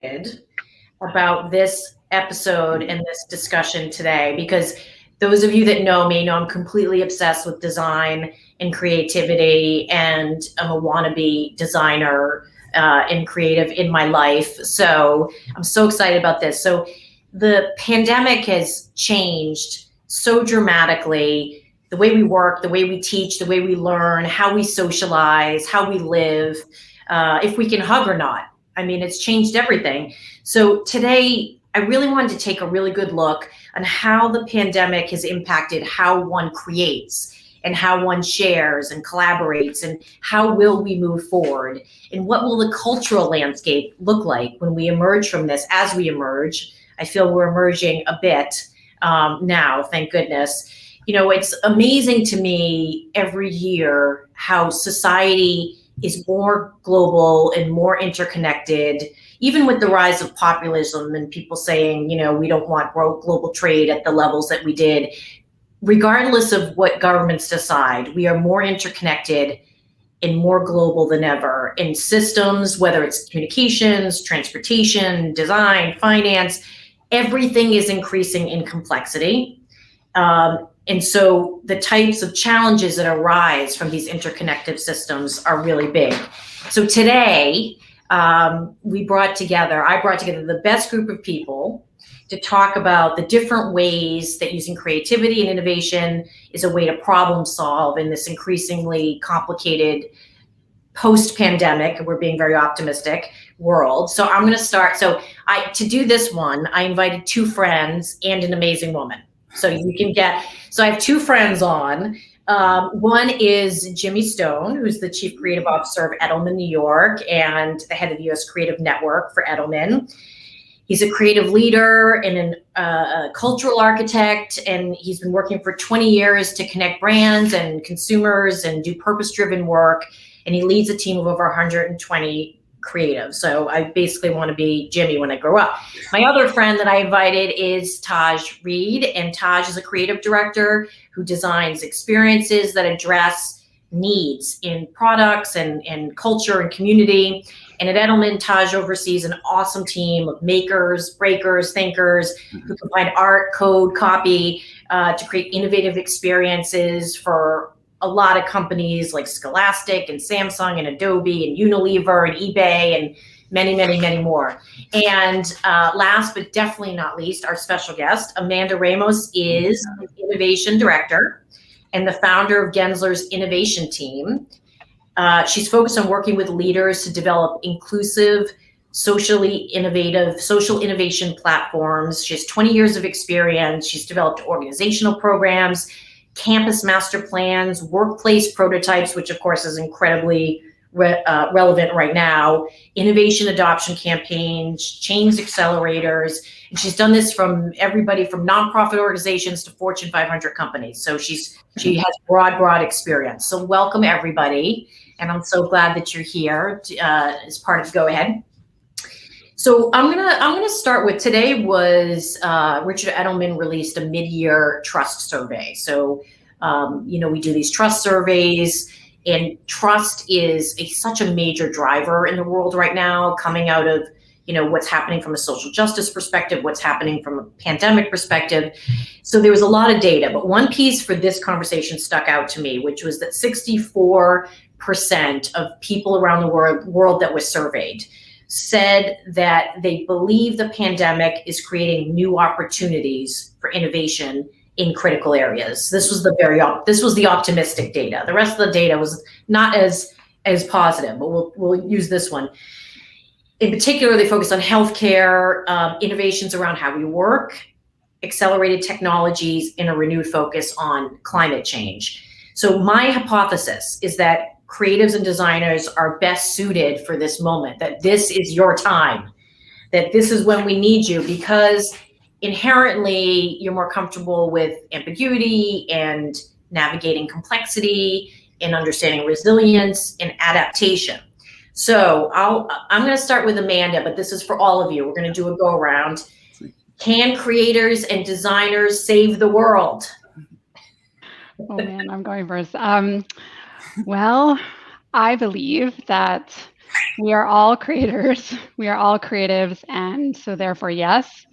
about this episode and this discussion today, because those of you that know me know I'm completely obsessed with design and creativity, and I'm a wannabe designer and creative in my life. So I'm so excited about this. So the pandemic has changed so dramatically the way we work, the way we teach, the way we learn, how we socialize, how we live, if we can hug or not. I mean, it's changed everything. So today, I really wanted to take a really good look on how the pandemic has impacted how one creates and how one shares and collaborates, and how will we move forward, and what will the cultural landscape look like when we emerge from this. As we emerge, I feel we're emerging a bit now, thank goodness. You know, it's amazing to me every year how society is more global and more interconnected, even with the rise of populism and people saying, you know, we don't want global trade at the levels that we did. Regardless of what governments decide, we are more interconnected and more global than ever in systems, whether it's communications, transportation, design, finance. Everything is increasing in complexity. And so the types of challenges that arise from these interconnected systems are really big. So today, I brought together the best group of people to talk about the different ways that using creativity and innovation is a way to problem solve in this increasingly complicated post-pandemic, we're being very optimistic, world. So I'm going to start. To do this one, I invited two friends and an amazing woman. So I have two friends on. One is Jimmy Stone, who's the Chief Creative Officer of Edelman, New York, and the head of the U.S. Creative Network for Edelman. He's a creative leader and a cultural architect, and he's been working for 20 years to connect brands and consumers and do purpose-driven work, and he leads a team of over 120 creative. So I basically want to be Jimmy when I grow up. My other friend that I invited is Taj Reed, and Taj is a creative director who designs experiences that address needs in products and culture and community. And at Edelman, Taj oversees an awesome team of makers, breakers, thinkers who combine art, code, copy to create innovative experiences for a lot of companies like Scholastic and Samsung and Adobe and Unilever and eBay and many, many, many more. And last but definitely not least, our special guest, Amanda Ramos, is an innovation director and the founder of Gensler's innovation team. She's focused on working with leaders to develop inclusive, socially innovative, social innovation platforms. She has 20 years of experience. She's developed organizational programs, campus master plans, workplace prototypes, which of course is incredibly relevant right now, innovation adoption campaigns, change accelerators. And she's done this from everybody from nonprofit organizations to Fortune 500 companies. So she has broad experience. So welcome everybody. And I'm so glad that you're here as part of Go Ahead. So I'm gonna start with, today was Richard Edelman released a mid-year trust survey. So we do these trust surveys, and trust is such a major driver in the world right now, coming out of what's happening from a social justice perspective, what's happening from a pandemic perspective. So there was a lot of data, but one piece for this conversation stuck out to me, which was that 64% of people around the world that was surveyed said that they believe the pandemic is creating new opportunities for innovation in critical areas. This was the optimistic data. The rest of the data was not as positive, but we'll use this one. In particular, they focused on healthcare, innovations around how we work, accelerated technologies, and a renewed focus on climate change. So my hypothesis is that creatives and designers are best suited for this moment, that this is your time, that this is when we need you, because inherently you're more comfortable with ambiguity and navigating complexity and understanding resilience and adaptation. So I'm going to start with Amanda, but this is for all of you. We're going to do a go around. Can creators and designers save the world? Oh man, I'm going first. Well, I believe that We are all creators. We are all creatives. And so therefore, yes,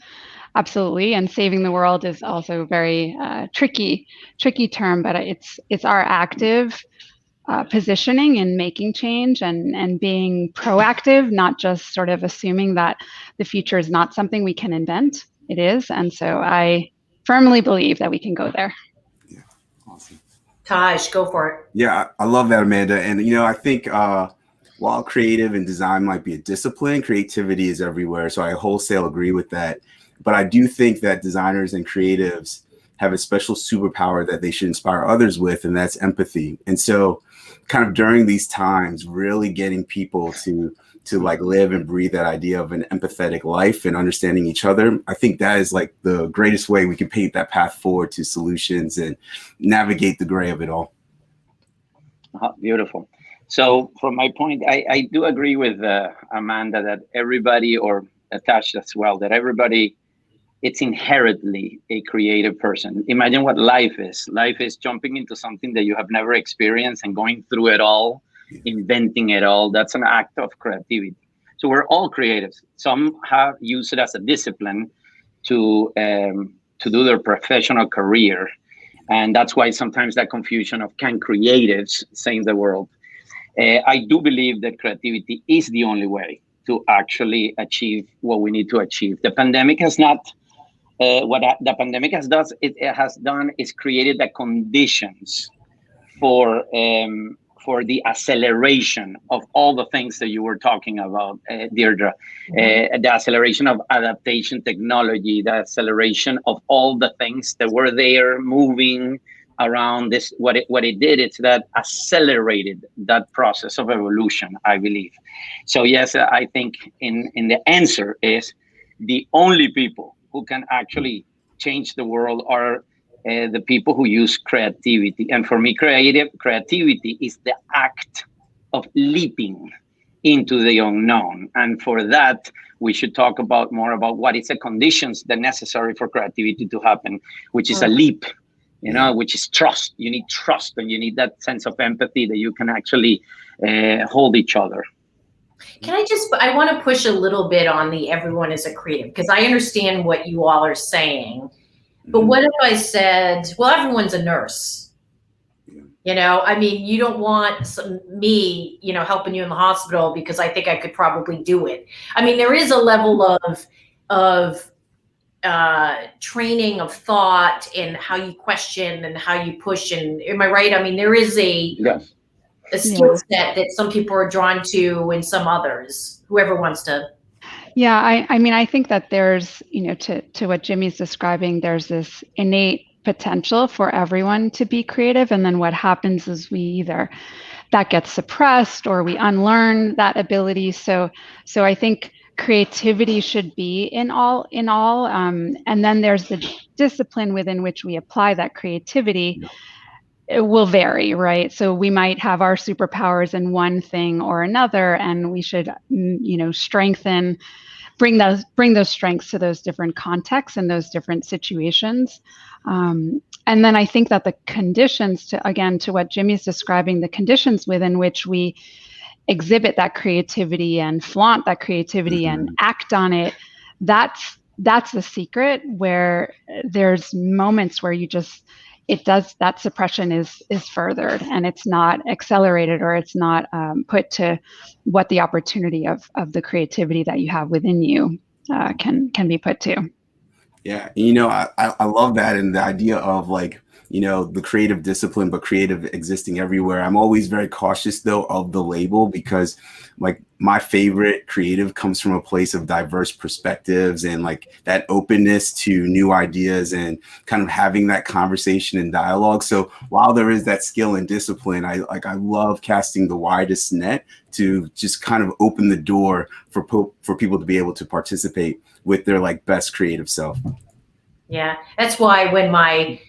absolutely. And saving the world is also a very tricky term, but it's our active positioning and making change and being proactive, not just sort of assuming that the future is not something we can invent. It is. And so I firmly believe that we can go there. Yeah, awesome. Taj, go for it. Yeah, I love that, Amanda. And I think while creative and design might be a discipline, creativity is everywhere. So I wholesale agree with that. But I do think that designers and creatives have a special superpower that they should inspire others with, and that's empathy. And so, kind of during these times, really getting people to like live and breathe that idea of an empathetic life and understanding each other. I think that is like the greatest way we can paint that path forward to solutions and navigate the gray of it all. Beautiful. So from my point, I do agree with Amanda that everybody, or attached as well, that everybody, it's inherently a creative person. Imagine what life is. Life is jumping into something that you have never experienced and going through it all, inventing it all. That's an act of creativity. So we're all creatives. Some have used it as a discipline to do their professional career. And that's why sometimes that confusion of can creatives save the world. I do believe that creativity is the only way to actually achieve what we need to achieve. The pandemic has not, the pandemic has done is created the conditions for the acceleration of all the things that you were talking about, Deirdre. The acceleration of adaptation technology, the acceleration of all the things that were there moving around this. What it did, it's that accelerated that process of evolution, I believe. So yes, I think in the answer is the only people who can actually change the world are the people who use creativity. And for me, creativity is the act of leaping into the unknown. And for that, we should talk more about what is the conditions that necessary for creativity to happen, which is a leap, which is trust. You need trust, and you need that sense of empathy that you can actually hold each other. I want to push a little bit on the everyone is a creative, because I understand what you all are saying. But what if I said, well, everyone's a nurse? I mean, you don't want me, helping you in the hospital because I think I could probably do it. I mean, there is a level of training of thought and how you question and how you push. And am I right? I mean, there is a skill set that some people are drawn to and some others, whoever wants to. Yeah, I mean, I think that there's, to what Jimmy's describing, there's this innate potential for everyone to be creative. And then what happens is that gets suppressed or we unlearn that ability. So I think creativity should be in all. And then there's the discipline within which we apply that creativity. It will vary, right? So we might have our superpowers in one thing or another, and we should, bring those strengths to those different contexts and those different situations. And then I think that the conditions to what Jimmy's describing, the conditions within which we exhibit that creativity and flaunt that creativity and act on it, that's the secret, where there's moments where that suppression is furthered and it's not accelerated, or it's not put to what the opportunity of the creativity that you have within you can be put to. Yeah, I love that, and the idea of the creative discipline, but creative existing everywhere. I'm always very cautious though of the label, because my favorite creative comes from a place of diverse perspectives and that openness to new ideas and kind of having that conversation and dialogue. So while there is that skill and discipline, I love casting the widest net to just kind of open the door for people to be able to participate with their best creative self. Yeah, that's why when my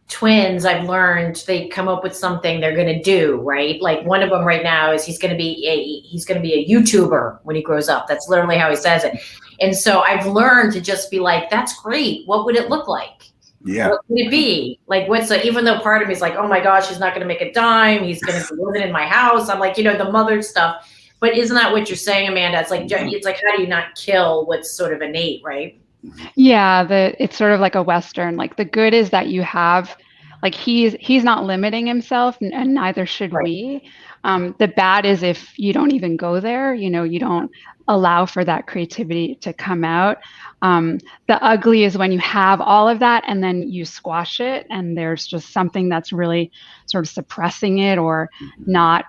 twins, I've learned, they come up with something they're going to do, right? Like one of them right now is he's going to be a YouTuber when he grows up. That's literally how he says it. And so I've learned to just be like, that's great. What would it look like? Yeah. What would it be? Even though part of me is like, oh my gosh, he's not going to make a dime. He's going to be living in my house. I'm like, the mother stuff. But isn't that what you're saying, Amanda? It's like how do you not kill what's sort of innate, right? Yeah, it's sort of like a Western. Like the good is that you have, like he's not limiting himself, and neither should Right. we. The bad is if you don't even go there. You don't allow for that creativity to come out. The ugly is when you have all of that and then you squash it, and there's just something that's really sort of suppressing it or not,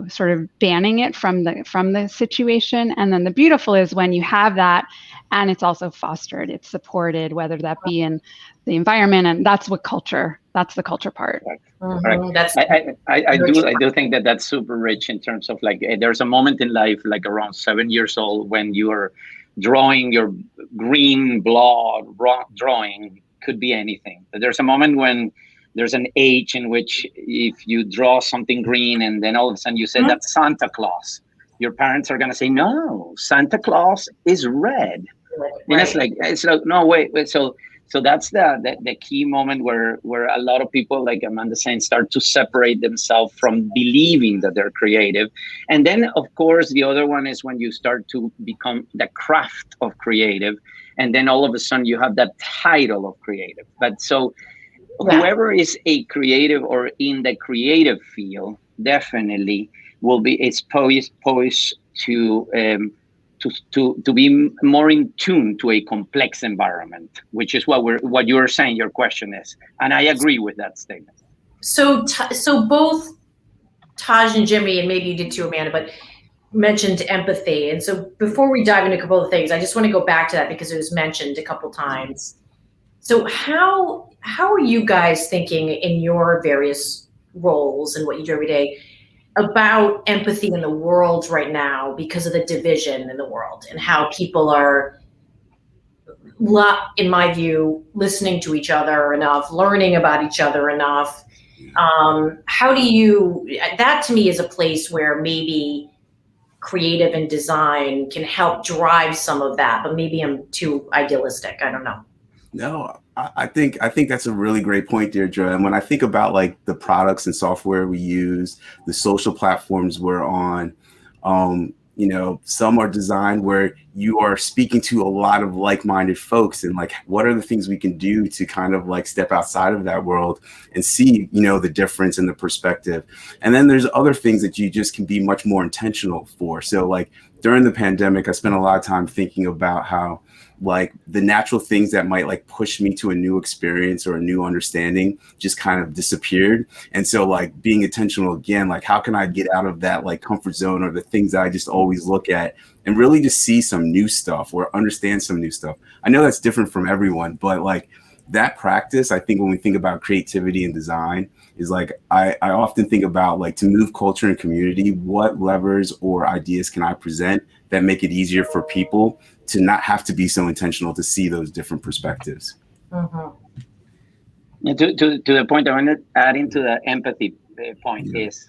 sort of banning it from the situation. And then the beautiful is when you have that, and it's also fostered, it's supported, whether that be in the environment, and that's the culture part. Right. That's I do think that that's super rich in terms of like there's a moment in life like around 7 years old when you are drawing your green blood drawing, could be anything. But there's a moment when there's an age in which if you draw something green and then all of a sudden you say that's Santa Claus, your parents are going to say, no, Santa Claus is red. And it's like, no, wait. So that's the key moment where a lot of people, like Amanda saying, start to separate themselves from believing that they're creative. And then, of course, the other one is when you start to become the craft of creative. And then all of a sudden you have that title of creative. But so whoever is a creative or in the creative field definitely is poised to be more in tune to a complex environment, which is what you're saying your question is, and I agree with that statement. So both Taj and Jimmy, and maybe you did too, Amanda, but mentioned empathy. And so before we dive into a couple of things, I just want to go back to that because it was mentioned a couple times. So how are you guys thinking in your various roles and what you do every day about empathy in the world right now because of the division in the world and how people are, in my view, listening to each other enough, learning about each other enough? That to me is a place where maybe creative and design can help drive some of that, but maybe I'm too idealistic. I don't know. No, I think that's a really great point, Deirdre. And when I think about like the products and software we use, the social platforms we're on, some are designed where you are speaking to a lot of like-minded folks, and like, what are the things we can do to kind of like step outside of that world and see, the difference in the perspective. And then there's other things that you just can be much more intentional for. So like during the pandemic, I spent a lot of time thinking about how like the natural things that might like push me to a new experience or a new understanding just kind of disappeared. And so like being intentional again, like how can I get out of that like comfort zone or the things that I just always look at and really just see some new stuff or understand some new stuff. I know that's different from everyone, but like that practice, I think when we think about creativity and design is like, I often think about like to move culture and community, what levers or ideas can I present that make it easier for people to not have to be so intentional to see those different perspectives. To the point I want to add into the empathy point is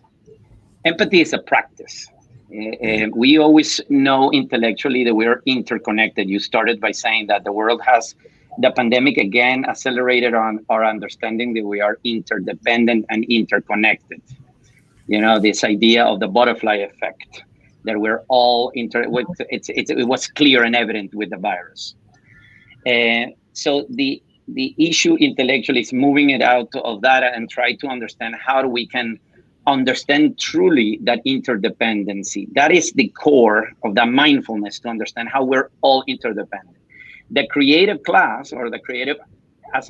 empathy is a practice. We always know intellectually that we're interconnected. You started by saying that the pandemic again accelerated on our understanding that we are interdependent and interconnected. This idea of the butterfly effect, that we're all it was clear and evident with the virus. So the issue intellectually is moving it out of that and try to understand how we can understand truly that interdependency. That is the core of the mindfulness, to understand how we're all interdependent. The creative class or the creative as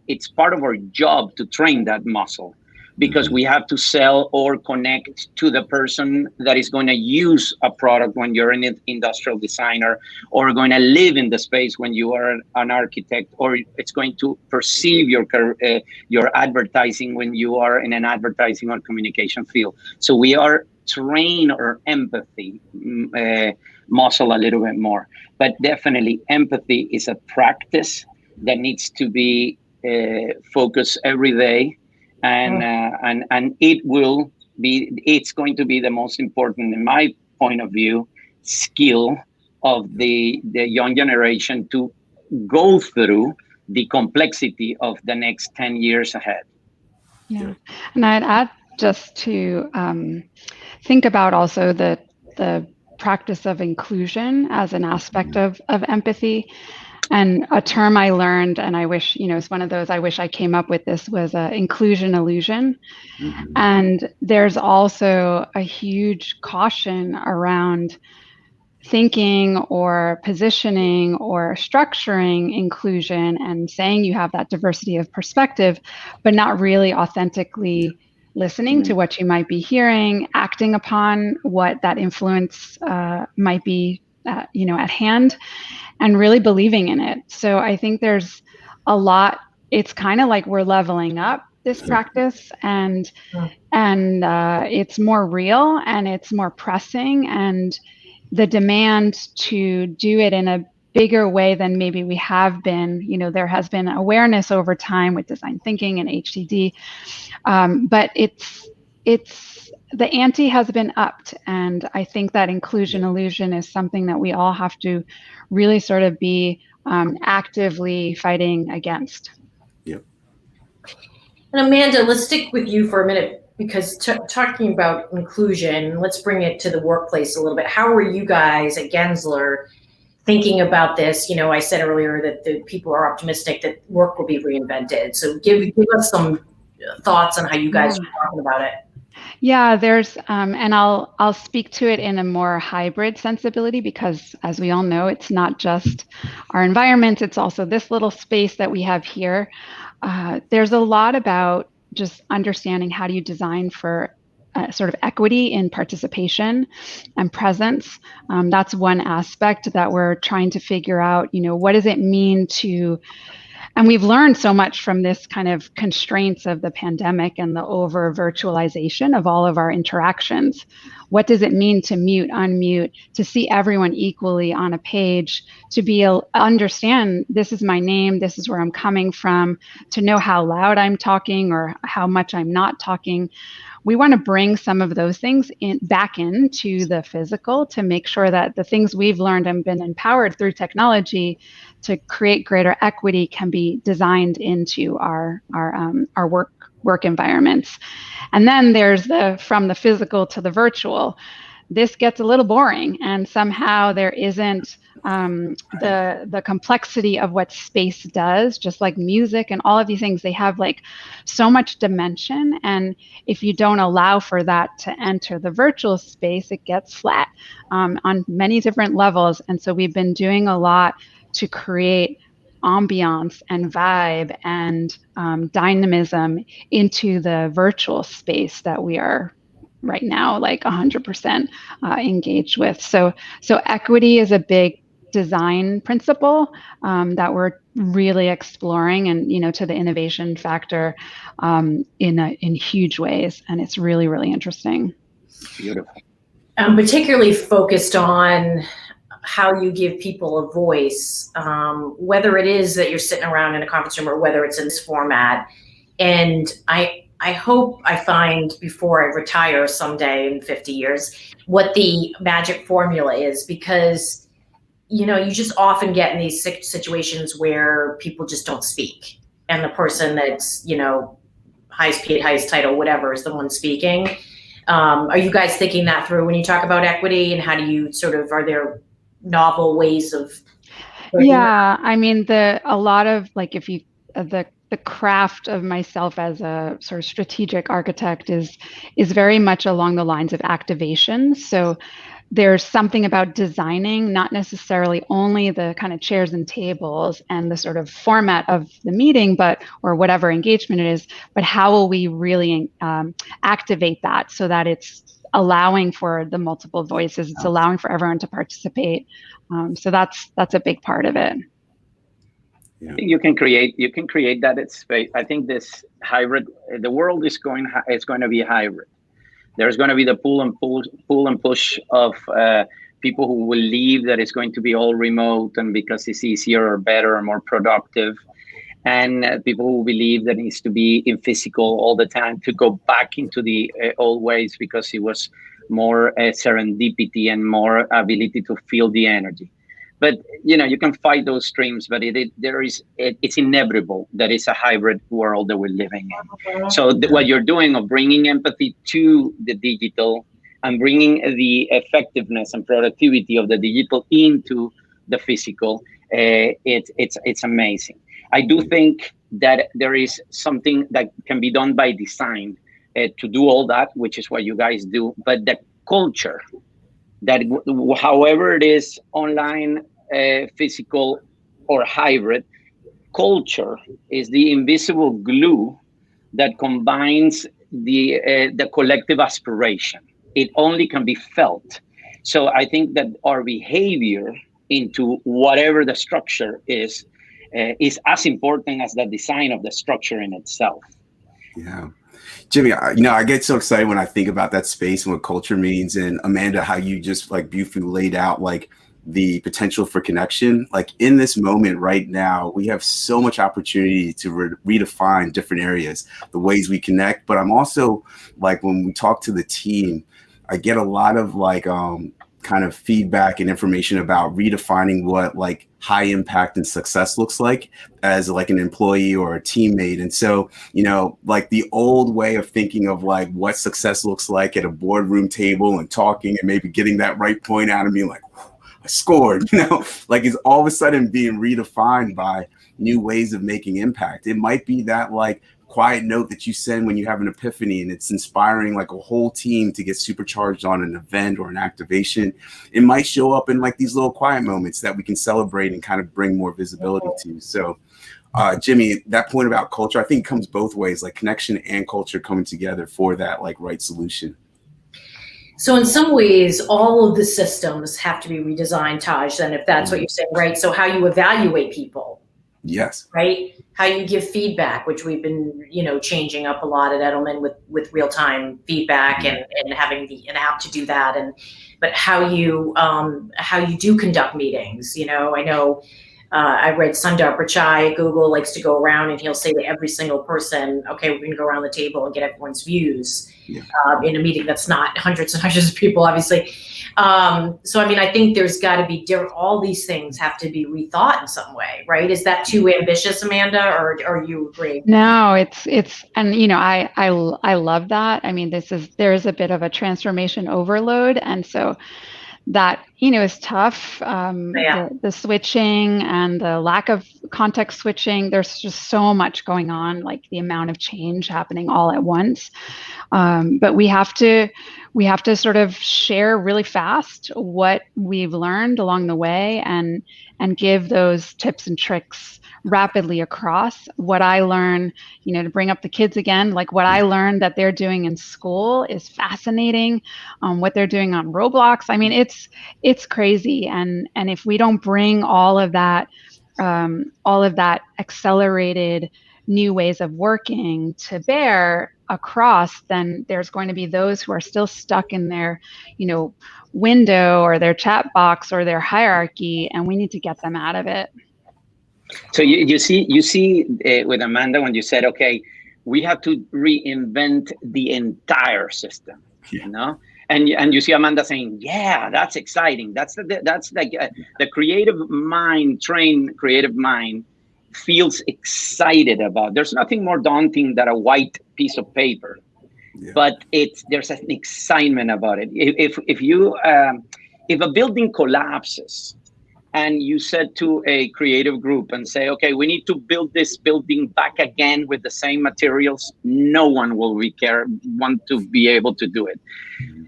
it's part of our job to train that muscle, because we have to sell or connect to the person that is going to use a product when you're an industrial designer, or going to live in the space when you are an architect, or it's going to perceive your advertising when you are in an advertising or communication field. So we are train our empathy muscle a little bit more. But definitely empathy is a practice that needs to be focused every day. And it's going to be the most important, in my point of view, skill of the young generation to go through the complexity of the next 10 years ahead. Yeah, and I'd add just to think about also the the practice of inclusion as an aspect of empathy. And a term I learned, and I wish, it's one of those I wish I came up with this, was inclusion illusion. Mhm. And there's also a huge caution around thinking or positioning or structuring inclusion and saying you have that diversity of perspective, but not really authentically listening to what you might be hearing, acting upon what that influence might be, at hand, and really believing in it. So I think there's a lot. It's kind of like we're leveling up this practice, and it's more real and it's more pressing, and the demand to do it in a bigger way than maybe we have been. There has been awareness over time with design thinking and HDD, but it's the ante has been upped, and I think that inclusion illusion is something that we all have to really sort of be actively fighting against. Yep. And Amanda, let's stick with you for a minute, because talking about inclusion, let's bring it to the workplace a little bit. How are you guys at Gensler thinking about this? I said earlier that the people are optimistic that work will be reinvented. So give us some thoughts on how you guys are talking about it. Yeah, there's, and I'll speak to it in a more hybrid sensibility, because as we all know, it's not just our environment, it's also this little space that we have here. There's a lot about just understanding how do you design for sort of equity in participation and presence. That's one aspect that we're trying to figure out, what does it mean to, and we've learned so much from this kind of constraints of the pandemic and the over virtualization of all of our interactions. What does it mean to mute, unmute, to see everyone equally on a page, to understand this is my name, this is where I'm coming from, to know how loud I'm talking or how much I'm not talking. We want to bring some of those things back into the physical to make sure that the things we've learned and been empowered through technology to create greater equity can be designed into our work environments. And then there's from the physical to the virtual. This gets a little boring, and somehow there isn't the complexity of what space does. Just like music and all of these things, they have like so much dimension, and if you don't allow for that to enter the virtual space, it gets flat on many different levels. And so we've been doing a lot to create ambiance and vibe and dynamism into the virtual space that we are right now like 100% engaged with. So equity is a big design principle that we're really exploring, and to the innovation factor in huge ways, and it's really, really interesting. Beautiful. I'm particularly focused on how you give people a voice, whether it is that you're sitting around in a conference room or whether it's in this format. And I hope I find before I retire someday in 50 years what the magic formula is, because you just often get in these situations where people just don't speak, and the person that's highest paid, highest title, whatever, is the one speaking. Are you guys thinking that through when you talk about equity, and how do you are there novel ways of? Yeah, I mean, a lot of like, if you the craft of myself as a sort of strategic architect is very much along the lines of activation. So there's something about designing, not necessarily only the kind of chairs and tables and the sort of format of the meeting, or whatever engagement it is, but how will we really activate that so that it's allowing for the multiple voices, it's allowing for everyone to participate. So that's a big part of it. I think you can create that space. I think this hybrid, the world is going to be hybrid. There's going to be the pull and push of people who will believe that it's going to be all remote, and because it's easier or better or more productive, and people who believe that it needs to be in physical all the time, to go back into the old ways because it was more serendipity and more ability to feel the energy. But you can fight those streams, but it's inevitable that it's a hybrid world that we're living in. So what you're doing of bringing empathy to the digital, and bringing the effectiveness and productivity of the digital into the physical, it's amazing. I do think that there is something that can be done by design to do all that, which is what you guys do. But the culture that, however it is, online, physical, or hybrid, culture is the invisible glue that combines the collective aspiration. It only can be felt. So I think that our behavior into whatever the structure is as important as the design of the structure in itself. Yeah. Jimmy, I get so excited when I think about that space and what culture means. And Amanda, how you just like beautifully laid out like the potential for connection. Like in this moment right now, we have so much opportunity to redefine different areas, the ways we connect. But I'm also like, when we talk to the team, I get a lot of like kind of feedback and information about redefining what like high impact and success looks like as like an employee or a teammate. And so, like the old way of thinking of like what success looks like at a boardroom table and talking and maybe getting that right point out of me, like, I scored, like is all of a sudden being redefined by new ways of making impact. It might be that like quiet note that you send when you have an epiphany and it's inspiring like a whole team to get supercharged on an event or an activation. It might show up in like these little quiet moments that we can celebrate and kind of bring more visibility to. So Jimmy, that point about culture, I think comes both ways, like connection and culture coming together for that like right solution. So in some ways, all of the systems have to be redesigned, Taj, then if that's what you're saying, right? So how you evaluate people. Yes. Right? How you give feedback, which we've been, changing up a lot at Edelman with real-time feedback and having an app to do that. But how you do conduct meetings, I know I read Sundar Pichai at Google likes to go around and he'll say to every single person, okay, we're going to go around the table and get everyone's views in a meeting that's not hundreds and hundreds of people, obviously. So, I think there's got to be all these things have to be rethought in some way, right? Is that too ambitious, Amanda, or you agree? No, it's, and I love that. There is a bit of a transformation overload, and so that is tough. The switching and the lack of context switching. There's just so much going on, like the amount of change happening all at once. But we have to sort of share really fast what we've learned along the way and give those tips and tricks rapidly across. What I learn, to bring up the kids again, like what I learned that they're doing in school is fascinating. What they're doing on Roblox, it's crazy. And if we don't bring all of that accelerated new ways of working to bear across, then there's going to be those who are still stuck in their, window or their chat box or their hierarchy, and we need to get them out of it. So you see with Amanda, when you said, okay, we have to reinvent the entire system, and you see Amanda saying, yeah, that's exciting. That's like the creative mind, trained creative mind feels excited about. There's nothing more daunting than a white piece of paper, but there's an excitement about it. If a building collapses, and you said to a creative group and say, okay, we need to build this building back again with the same materials, no one will want to be able to do it.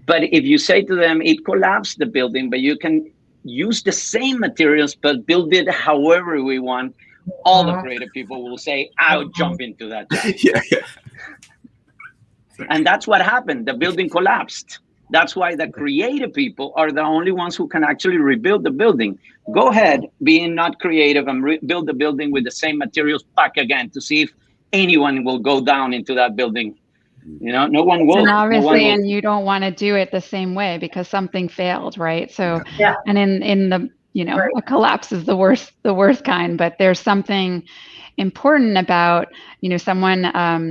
But if you say to them, it collapsed the building, but you can use the same materials, but build it however we want, all the creative people will say, I'll jump into that job. And that's what happened. The building collapsed. That's why the creative people are the only ones who can actually rebuild the building. Go ahead, being not creative, and rebuild the building with the same materials back again to see if anyone will go down into that building. No one will. And obviously, and you don't want to do it the same way because something failed, right? So, and in the, a collapse is the worst kind, but there's something important about, someone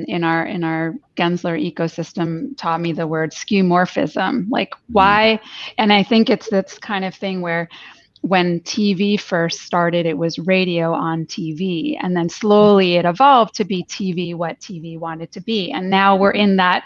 in our Gensler ecosystem taught me the word skeuomorphism, like why, and I think it's this kind of thing where when TV first started, it was radio on TV, and then slowly it evolved to be TV what TV wanted to be, and now we're in that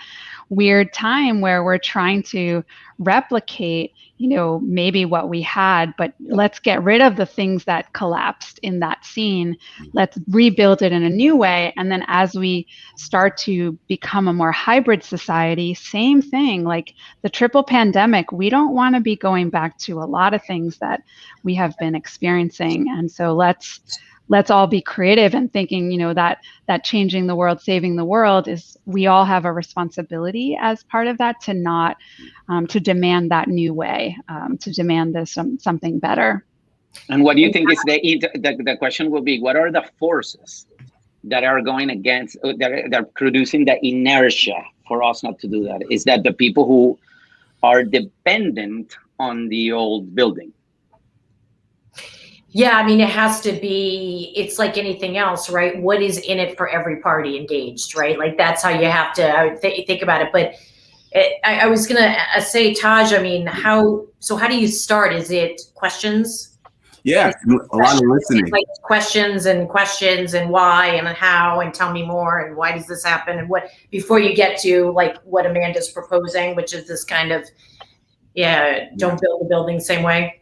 weird time where we're trying to replicate, maybe what we had, but let's get rid of the things that collapsed in that scene. Let's rebuild it in a new way. And then as we start to become a more hybrid society, same thing, like the triple pandemic, we don't want to be going back to a lot of things that we have been experiencing. And so let's all be creative and thinking, that changing the world, saving the world is, we all have a responsibility as part of that to not, to demand that new way, to demand this something better. And what do you think is the question will be, what are the forces that are going against, that are producing the inertia for us not to do that? Is that the people who are dependent on the old building? Yeah, I mean, it has to be, it's like anything else, right? What is in it for every party engaged, right? Like that's how you have to think about it. But I was going to say, Taj, I mean, how do you start? Is it questions? Yeah, a lot of listening. Like questions and why and how and tell me more and why does this happen and what, before you get to like what Amanda's proposing, which is this kind of, don't build the building same way.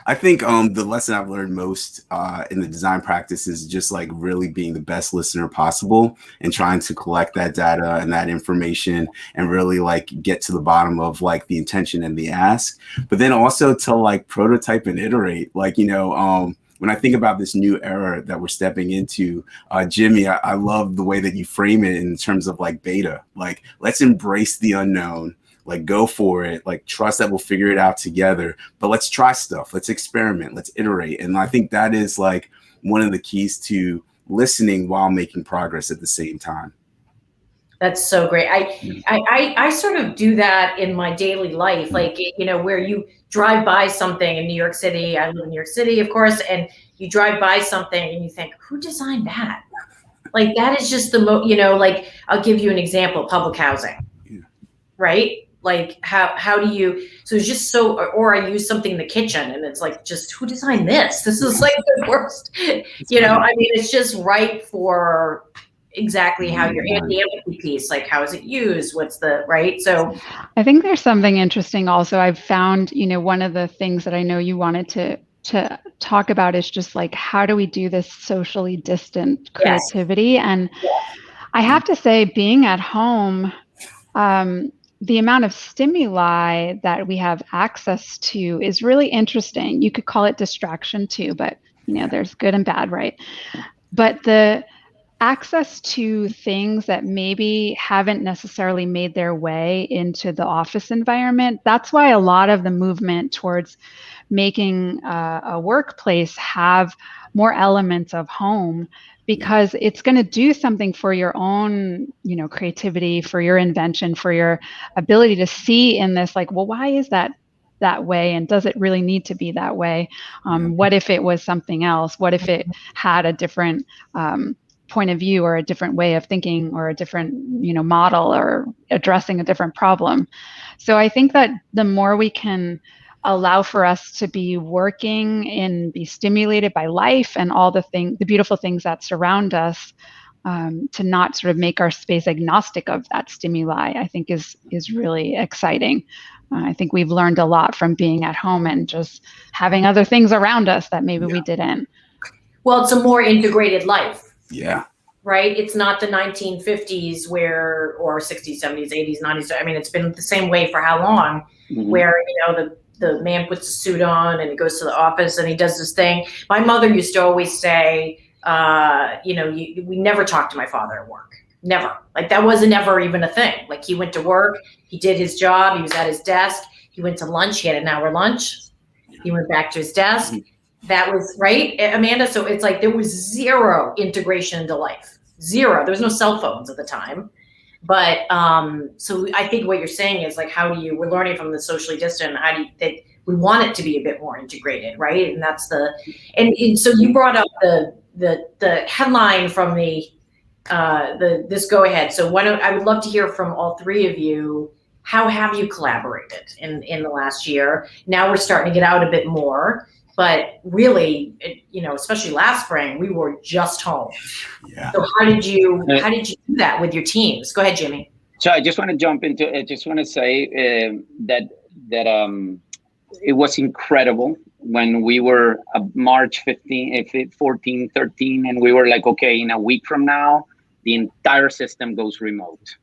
I think the lesson I've learned most in the design practice is just like really being the best listener possible and trying to collect that data and that information and really like get to the bottom of like the intention and the ask, but then also to like prototype and iterate. Like, when I think about this new era that we're stepping into, Jimmy, I love the way that you frame it in terms of like beta. Like, let's embrace the unknown. Like, go for it, like trust that we'll figure it out together, but let's try stuff, let's experiment, let's iterate. And I think that is like one of the keys to listening while making progress at the same time. That's so great. I sort of do that in my daily life, like, where you drive by something in New York City. I live in New York City, of course, and you drive by something and you think, who designed that? Like, that is just the like, I'll give you an example, public housing, right? Like how do you, so it's just so, or I use something in the kitchen and it's like, just who designed this? This is like the worst, I mean, it's just right for exactly how you're in the empathy piece, like how is it used? What's the, right? So I think there's something interesting also. I've found, one of the things that I know you wanted to talk about is just like, how do we do this socially distant creativity? Yes. And I have to say, being at home, the amount of stimuli that we have access to is really interesting. You could call it distraction too, but there's good and bad, right? But the access to things that maybe haven't necessarily made their way into the office environment, that's why a lot of the movement towards making a workplace have more elements of home, because it's going to do something for your own, creativity, for your invention, for your ability to see in this, like, well, why is that way? And does it really need to be that way? What if it was something else? What if it had a different point of view or a different way of thinking or a different, model or addressing a different problem? So I think that the more we can allow for us to be working and be stimulated by life and all the beautiful things that surround us, to not sort of make our space agnostic of that stimuli, I think is really exciting. I think we've learned a lot from being at home and just having other things around us that maybe we didn't. Well, it's a more integrated life. Yeah. Right? It's not the 1950s or 60s, 70s, 80s, 90s. I mean, it's been the same way for how long, where, the man puts a suit on and he goes to the office and he does this thing. My mother used to always say, we never talked to my father at work. Never. Like, that wasn't ever even a thing. Like, he went to work, he did his job, he was at his desk, he went to lunch, he had an hour lunch, he went back to his desk. That was right, Amanda. So it's like there was zero integration into life. Zero. There was no cell phones at the time. But so I think what you're saying is like, we're learning from the socially distant, that we want it to be a bit more integrated, right? And that's and so you brought up the headline from this go ahead. So I would love to hear from all three of you. How have you collaborated in the last year? Now we're starting to get out a bit more. But really, especially last spring, we were just home. Yeah. So how did you do that with your teams? Go ahead, Jimmy. So I just want to jump into. I just want to say that it was incredible when we were March 15, 14, 13, and we were like, okay, in a week from now, the entire system goes remote.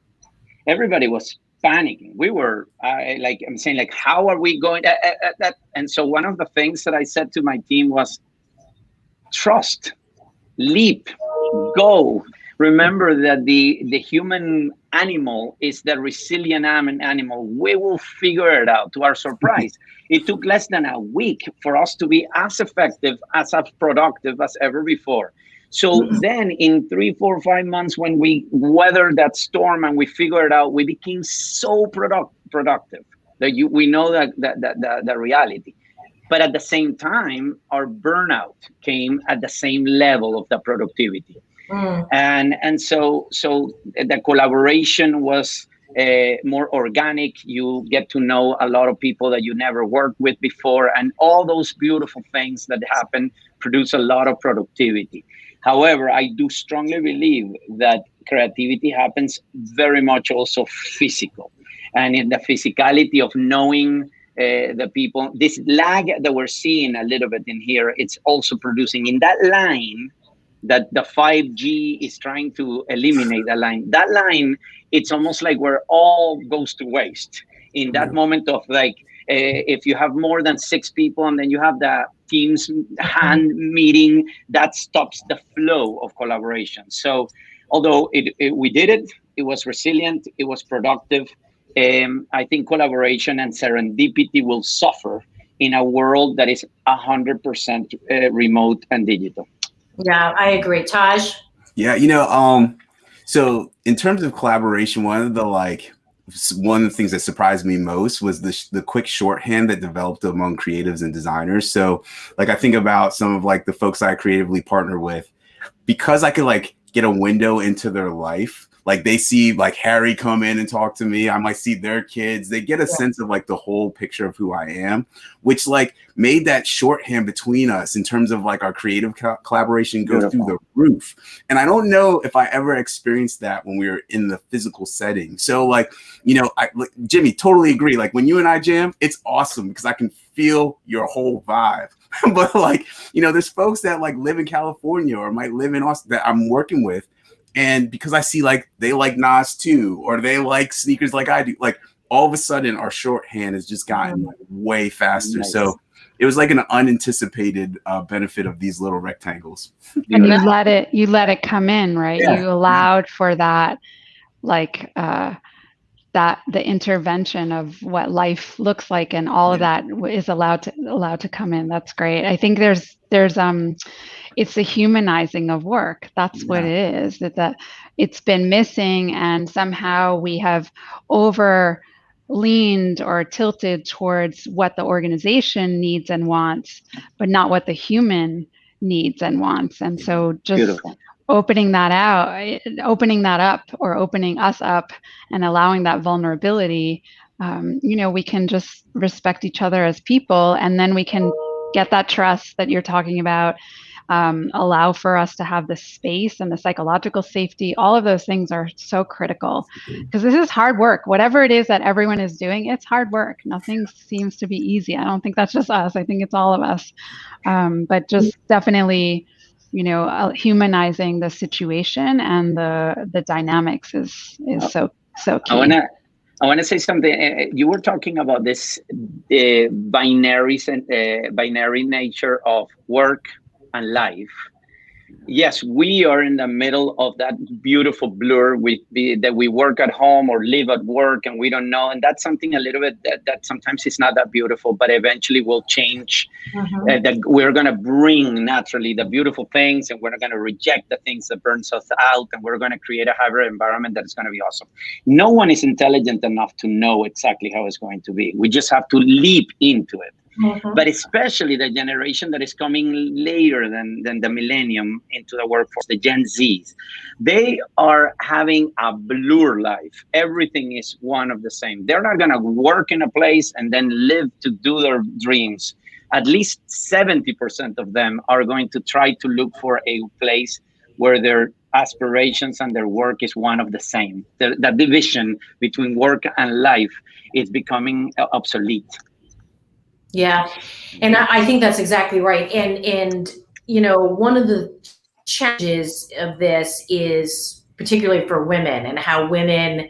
Everybody was panicking. We were I'm saying, like, how are we going that? And so one of the things that I said to my team was, trust, leap, go. Remember that the human animal is the resilient animal. We will figure it out. To our surprise, it took less than a week for us to be as effective, as productive as ever before. So then in 3, 4, 5 months, when we weathered that storm and we figured it out, we became so productive that we know that the reality. But at the same time, our burnout came at the same level of the productivity. And so the collaboration was more organic. You get to know a lot of people that you never worked with before, and all those beautiful things that happen produce a lot of productivity. However, I do strongly believe that creativity happens very much also physical, and in the physicality of knowing the people. This lag that we're seeing a little bit in here, it's also producing in that line that the 5G is trying to eliminate. That line, it's almost like where all goes to waste in that moment of like, if you have more than 6 people and then you have the Teams hand meeting, that stops the flow of collaboration. So although we did it, it was resilient, it was productive. I think collaboration and serendipity will suffer in a world that is 100% remote and digital. Yeah, I agree. Taj? Yeah, so in terms of collaboration, one of the things that surprised me most was the quick shorthand that developed among creatives and designers. So like I think about some of like the folks I creatively partner with, because I could like get a window into their life. Like they see like Harry come in and talk to me. I might see their kids. They get a sense of like the whole picture of who I am, which like made that shorthand between us in terms of like our creative collaboration go through the roof. And I don't know if I ever experienced that when we were in the physical setting. So like, Jimmy, totally agree. Like when you and I jam, it's awesome because I can feel your whole vibe. But like, there's folks that like live in California or might live in Austin that I'm working with. And because I see like they like Nas too, or they like sneakers like I do, like all of a sudden our shorthand has just gotten like way faster. Nice. So it was like an unanticipated benefit of these little rectangles. And you let it come in, right? Yeah. You allowed for that, like that the intervention of what life looks like, and all of that is allowed to come in. That's great. I think there's it's the humanizing of work. That's what it is. That it's been missing, and somehow we have over leaned or tilted towards what the organization needs and wants, but not what the human needs and wants. And so just Beautiful. opening that up, or opening us up and allowing that vulnerability, we can just respect each other as people, and then we can get that trust that you're talking about, allow for us to have the space and the psychological safety. All of those things are so critical, because this is hard work. Whatever it is that everyone is doing, it's hard work. Nothing seems to be easy. I don't think that's just us. I think it's all of us. But just definitely, humanizing the situation and the dynamics is so key. I want to say something. You were talking about this binary nature of work and life. Yes, we are in the middle of that beautiful blur that we work at home or live at work, and we don't know. And that's something a little bit that sometimes is not that beautiful, but eventually will change. That we're going to bring naturally the beautiful things, and we're going to reject the things that burns us out, and we're going to create a hybrid environment that is going to be awesome. No one is intelligent enough to know exactly how it's going to be. We just have to leap into it. But especially the generation that is coming later than the millennium into the workforce, the Gen Zs, they are having a blur life. Everything is one of the same. They're not going to work in a place and then live to do their dreams. At least 70% of them are going to try to look for a place where they're aspirations and their work is one of the same. That division between work and life is becoming obsolete. Yeah, and I think that's exactly right. And one of the challenges of this is particularly for women, and how women,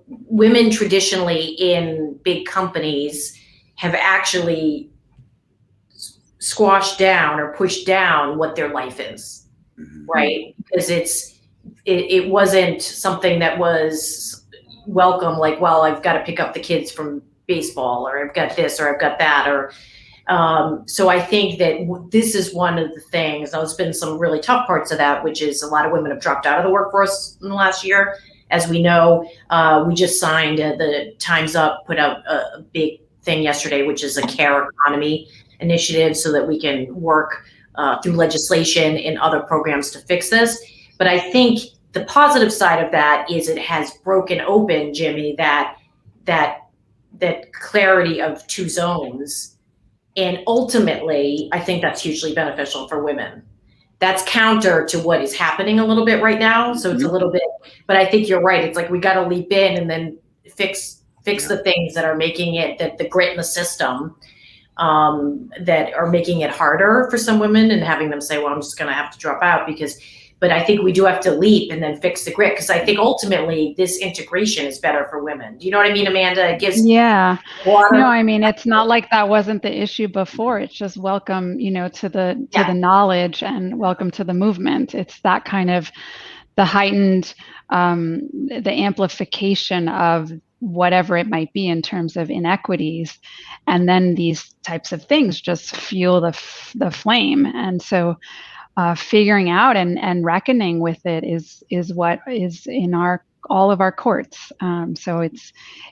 women traditionally in big companies have actually squashed down or pushed down what their life is, right? Because it wasn't something that was welcome, like, well, I've got to pick up the kids from baseball, or I've got this, or I've got that, or so I think that this is one of the things. There's been some really tough parts of that, which is a lot of women have dropped out of the workforce in the last year. As we know, we just signed the Time's Up put out a big thing yesterday, which is a care economy initiative, so that we can work through legislation and other programs to fix this. But I think the positive side of that is it has broken open, Jimmy, that clarity of two zones. And ultimately, I think that's hugely beneficial for women. That's counter to what is happening a little bit right now. So it's a little bit, but I think you're right. It's like we got to leap in and then fix the things that are making it, that the grit in the system, that are making it harder for some women, and having them say, well, I'm just going to have to drop out but I think we do have to leap and then fix the grit, because I think ultimately this integration is better for women. Do you know what I mean, Amanda? It gives No, I mean, it's not like that wasn't the issue before. It's just welcome, to the knowledge, and welcome to the movement. It's that kind of the heightened, the amplification of whatever it might be in terms of inequities, and then these types of things just fuel the flame. And so figuring out and reckoning with it is what is in all of our courts. So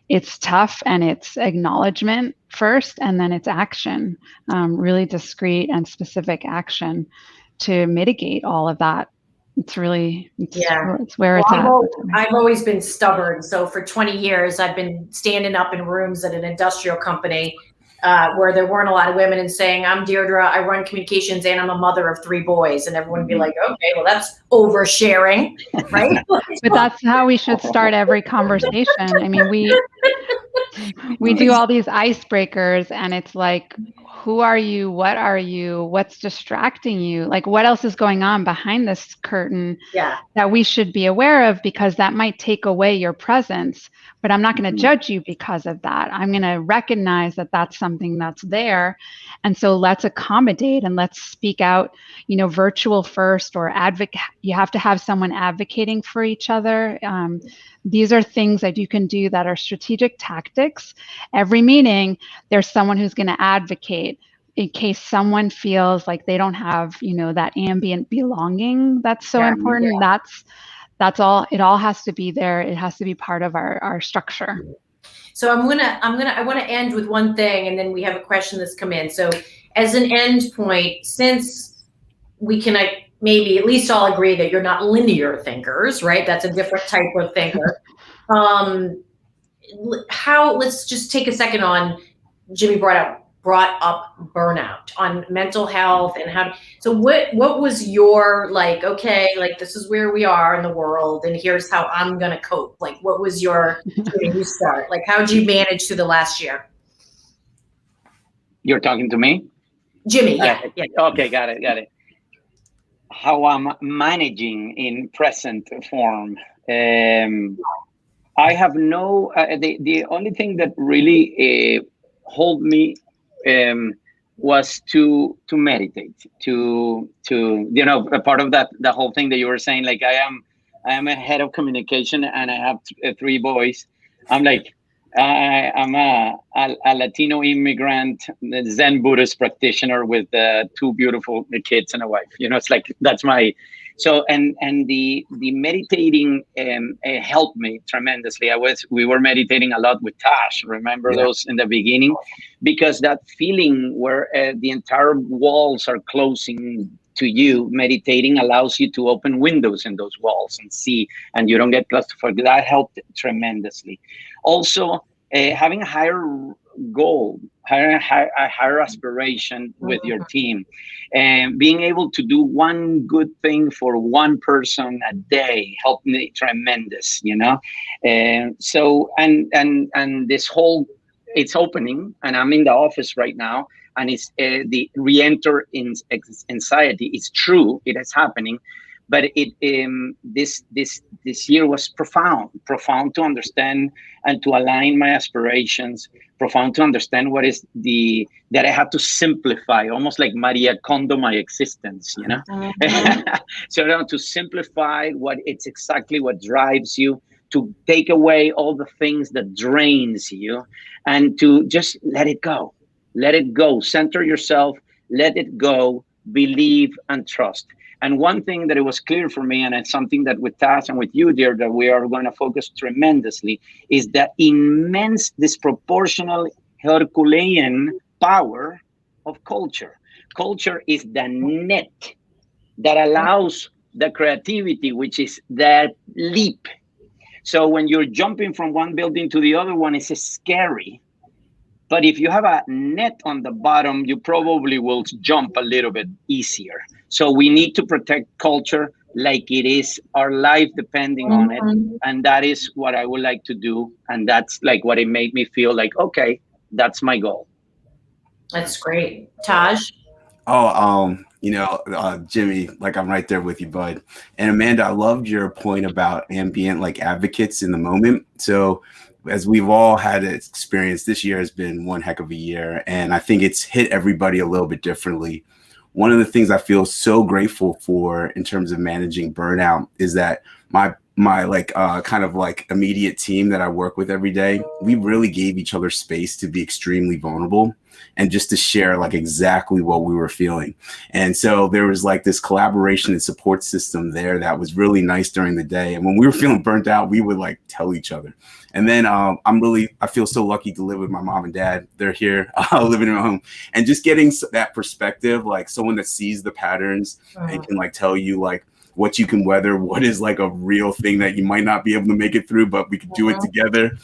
it's tough, and it's acknowledgement first, and then it's action, really discrete and specific action to mitigate all of that. It's where it's at. I've always been stubborn. So for 20 years, I've been standing up in rooms at an industrial company where there weren't a lot of women, and saying, I'm Deirdre, I run communications, and I'm a mother of 3 boys. And everyone would be like, okay, well, that's oversharing, right? But that's how we should start every conversation. I mean, we do all these icebreakers, and it's like, who are you? What are you? What's distracting you? Like, what else is going on behind this curtain that we should be aware of? Because that might take away your presence, but I'm not going to judge you because of that. I'm going to recognize that that's something that's there. And so let's accommodate, and let's speak out, virtual first, or advocate. You have to have someone advocating for each other. These are things that you can do that are strategic tactics. Every meeting, there's someone who's going to advocate in case someone feels like they don't have, that ambient belonging. That's so important. That's all. It all has to be there. It has to be part of our structure. So I want to end with one thing, and then we have a question that's come in. So as an end point, since we can maybe at least all agree that you're not linear thinkers, right? That's a different type of thinker. Let's just take a second on, Jimmy brought up burnout, on mental health, and so what was your, okay, this is where we are in the world, and here's how I'm going to cope. What was your, you start, how'd you manage through the last year? You're talking to me? Jimmy, yeah. Okay, got it. How I'm managing in present form. I have no, the only thing that really hold me was to meditate, to a part of that, the whole thing that you were saying, I am a head of communication, and I have 3 boys. I'm I'm a Latino immigrant, Zen Buddhist practitioner with 2 beautiful kids and a wife. It's that's my. So and the meditating helped me tremendously. We were meditating a lot with Tash. Remember those in the beginning, because that feeling where the entire walls are closing to you. Meditating allows you to open windows in those walls and see, and you don't get claustrophobic. That helped tremendously. Also, having a higher goal higher aspiration with your team, and being able to do one good thing for one person a day helped me tremendous, and so and this whole, it's opening, and I'm in the office right now, and it's the re-enter in anxiety. It's true, it is happening, but this year was profound to understand and to align my aspirations, profound to understand what is that I have to simplify, almost like Maria Kondo my existence, So to simplify it's exactly what drives you, to take away all the things that drains you, and to just let it go, center yourself, let it go, believe and trust. And one thing that it was clear for me, and it's something that with Tash and with you, dear, that we are going to focus tremendously, is that immense, disproportional, Herculean power of culture. Culture is the net that allows the creativity, which is that leap. So when you're jumping from one building to the other one, it's scary. But if you have a net on the bottom, you probably will jump a little bit easier. So we need to protect culture like it is our life depending on it. And that is what I would like to do. And that's like what it made me feel like, okay, that's my goal. That's great. Taj? Oh, Jimmy, like I'm right there with you, bud. And Amanda, I loved your point about ambient like advocates in the moment. So as we've all had experience, this year has been one heck of a year. And I think it's hit everybody a little bit differently. One of the things I feel so grateful for in terms of managing burnout is that my kind of like immediate team that I work with every day, we really gave each other space to be extremely vulnerable and just to share like exactly what we were feeling. And so there was like this collaboration and support system there that was really nice during the day. And when we were feeling burnt out, we would like tell each other. And then I feel so lucky to live with my mom and dad. They're here living in my home, and just getting that perspective, like someone that sees the patterns and can like tell you like what you can weather, what is like a real thing that you might not be able to make it through, but we could do it together.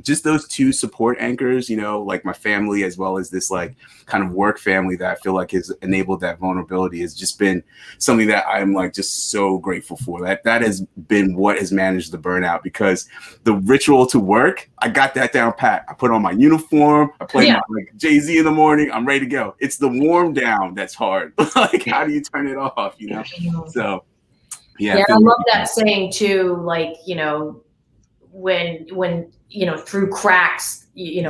Just those two support anchors, like my family, as well as this like kind of work family that I feel like has enabled that vulnerability, has just been something that I'm like just so grateful for. That has been what has managed the burnout, because the ritual to work, I got that down pat. I put on my uniform, I play my like Jay-Z in the morning, I'm ready to go. It's the warm down that's hard. Like, how do you turn it off, So yeah, I love that saying too, like, when through cracks,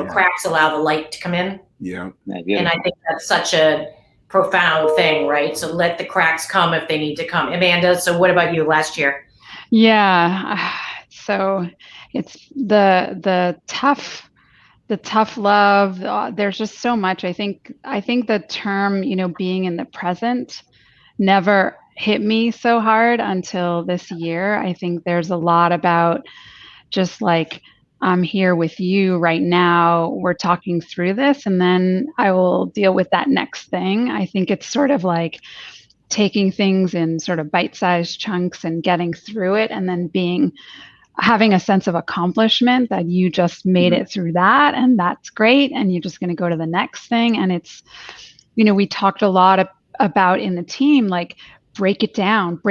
cracks allow the light to come in. Yeah. And I think that's such a profound thing, right? So let the cracks come if they need to come. Amanda, so what about you last year? Yeah. So it's the tough love. There's just so much. I think the term, being in the present never hit me so hard until this year. I think there's a lot about just like, I'm here with you right now, we're talking through this, and then I will deal with that next thing. I think it's sort of like taking things in sort of bite-sized chunks and getting through it, and then having a sense of accomplishment that you just made it through that, and that's great, and you're just going to go to the next thing. And it's, we talked a lot about in the team, like break down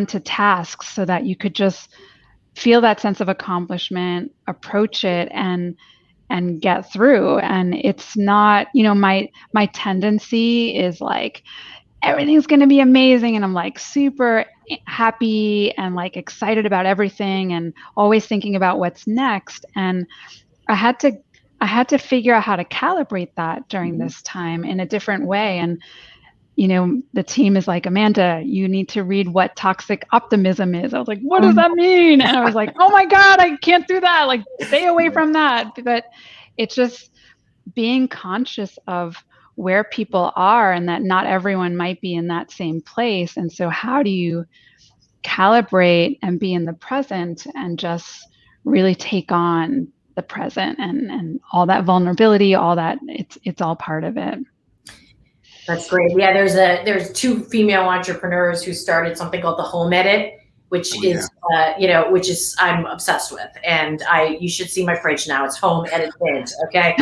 to tasks so that you could just feel that sense of accomplishment, approach it, and get through. And it's not, my tendency is like, everything's going to be amazing. And I'm like super happy and like excited about everything and always thinking about what's next. And I had to figure out how to calibrate that during this time in a different way. And the team is like, Amanda, you need to read what toxic optimism is. I was like, what does that mean? And I was like, oh my God, I can't do that. Like, stay away from that. But it's just being conscious of where people are and that not everyone might be in that same place. And so how do you calibrate and be in the present and just really take on the present and all that vulnerability, all that, it's all part of it. That's great. Yeah, there's two female entrepreneurs who started something called the Home Edit, which is which is I'm obsessed with, and you should see my fridge now. It's Home Edit, okay?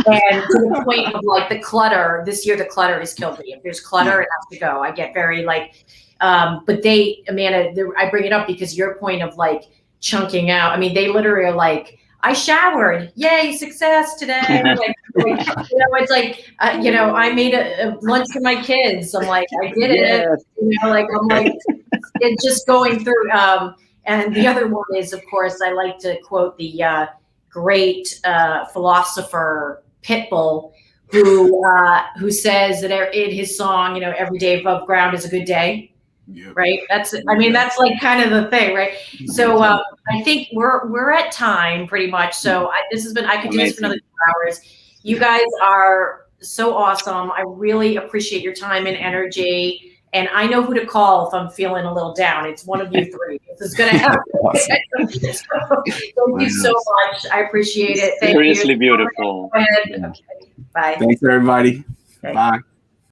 And to the point of like the clutter, this year the clutter has killed me. If there's clutter, it has to go. I get very like, but they, Amanda, I bring it up because your point of like chunking out, I mean, they literally are like, I showered, yay, success today. Like, it's like, I made a lunch for my kids. I'm like, I did it. I'm like, it's just going through. And the other one is, of course, I like to quote the great philosopher Pitbull, who says that in his song, every day above ground is a good day. Yep. Right. That's like kind of the thing. Right. So I think we're at time pretty much. So I could do this for another 2 hours. You guys are so awesome. I really appreciate your time and energy. And I know who to call if I'm feeling a little down. It's one of you three. This is going to happen. Thank you so much. I appreciate it. Thank Seriously you. beautiful. Go ahead. Okay. Bye. Thanks, everybody. Okay. Bye.